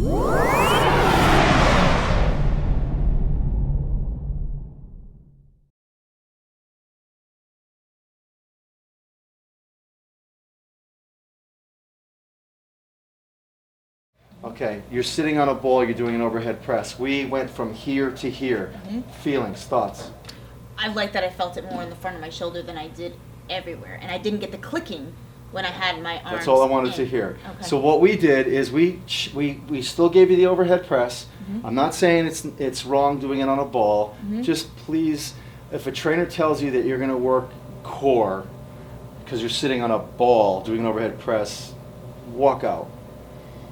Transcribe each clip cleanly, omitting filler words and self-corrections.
Okay, you're sitting on a ball, you're doing an overhead press. We went from here to here. Feelings, thoughts? I like that I felt it more in the front of my shoulder than I did everywhere. And I didn't get the clicking when I had my arms. That's all I wanted to hear. Okay. So what we did is we still gave you the overhead press. I'm not saying it's wrong doing it on a ball. Just please, if a trainer tells you that you're going to work core because you're sitting on a ball doing an overhead press, walk out.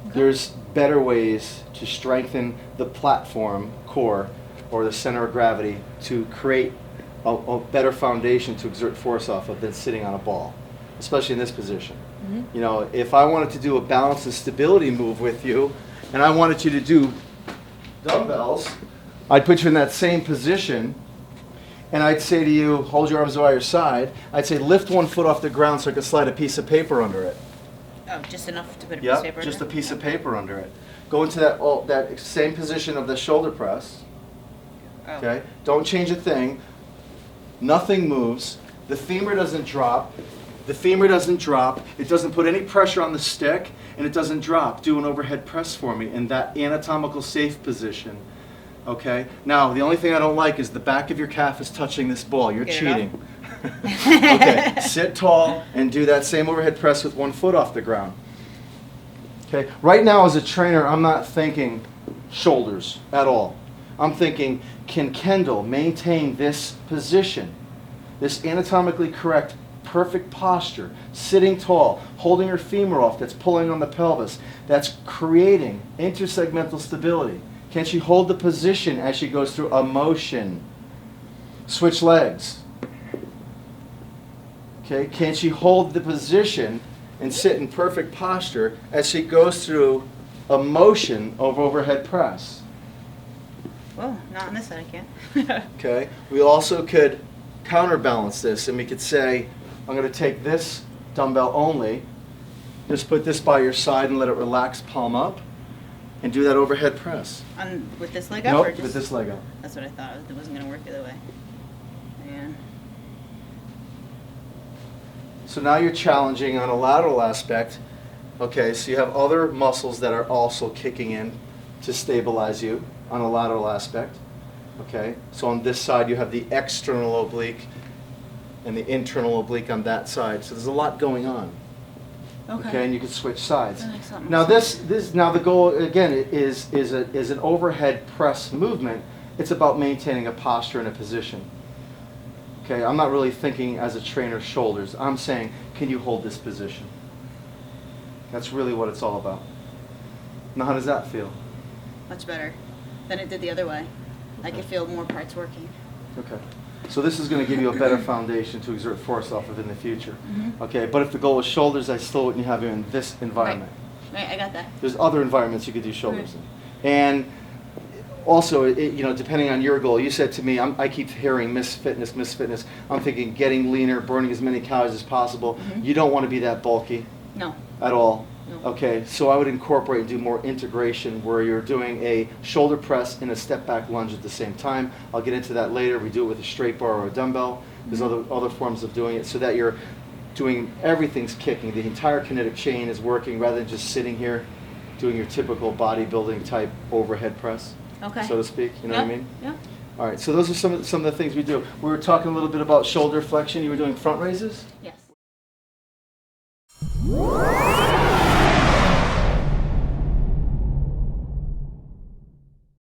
Okay. There's better ways to strengthen the platform core or the center of gravity to create a better foundation to exert force off of than sitting on a ball, especially in this position. You know, if I wanted to do a balance and stability move with you and I wanted you to do dumbbells, I'd put you in that same position and I'd say to you, hold your arms by your side. I'd say lift one foot off the ground so I could slide a piece of paper under it. Oh, just enough to put a piece of paper under? Just a piece of paper under it. Go into that same position of the shoulder press. Okay? Don't change a thing. Nothing moves. The femur doesn't drop. The femur doesn't drop. It doesn't put any pressure on the stick, and it doesn't drop. Do an overhead press for me in that anatomical safe position. Okay? Now, the only thing I don't like is the back of your calf is touching this ball. You're cheating. Okay, sit tall and do that same overhead press with one foot off the ground. Okay, right now as a trainer, I'm not thinking shoulders at all. I'm thinking, can Kendall maintain this position, this anatomically correct, perfect posture, sitting tall, holding her femur off, that's pulling on the pelvis, that's creating intersegmental stability. Can she hold the position as she goes through a motion? Switch legs. Okay, can she hold the position and sit in perfect posture as she goes through a motion of overhead press? Well, not on this side, I can't. Okay, we also could counterbalance this and we could say, I'm going to take this dumbbell only, just put this by your side and let it relax, palm up, and do that overhead press. With this leg up? Nope, or just, with this leg up. That's what I thought. It wasn't going to work the other way. Yeah. So now you're challenging on a lateral aspect. Okay, so you have other muscles that are also kicking in to stabilize you on a lateral aspect. Okay, so on this side you have the external oblique and the internal oblique on that side. So there's a lot going on. Okay, and you can switch sides. Now now the goal again is an overhead press movement. It's about maintaining a posture and a position. Okay, I'm not really thinking as a trainer shoulders. I'm saying, can you hold this position? That's really what it's all about. Now, how does that feel? Much better than it did the other way. I could feel more parts working. Okay. So this is going to give you a better foundation to exert force off of in the future. Okay, but if the goal was shoulders, I still wouldn't have you in this environment. Right, I got that. There's other environments you could do shoulders in. And also, you know, depending on your goal, you said to me, I keep hearing miss fitness. I'm thinking getting leaner, burning as many calories as possible. You don't want to be that bulky. No. At all. No. Okay, so I would incorporate and do more integration where you're doing a shoulder press and a step back lunge at the same time. I'll get into that later. We do it with a straight bar or a dumbbell. There's other forms of doing it so that you're doing everything's kicking. The entire kinetic chain is working rather than just sitting here doing your typical bodybuilding type overhead press. Okay. So to speak, you know what I mean? Yeah. All right, so those are some of the things we do. We were talking a little bit about shoulder flexion. You were doing front raises? Yes.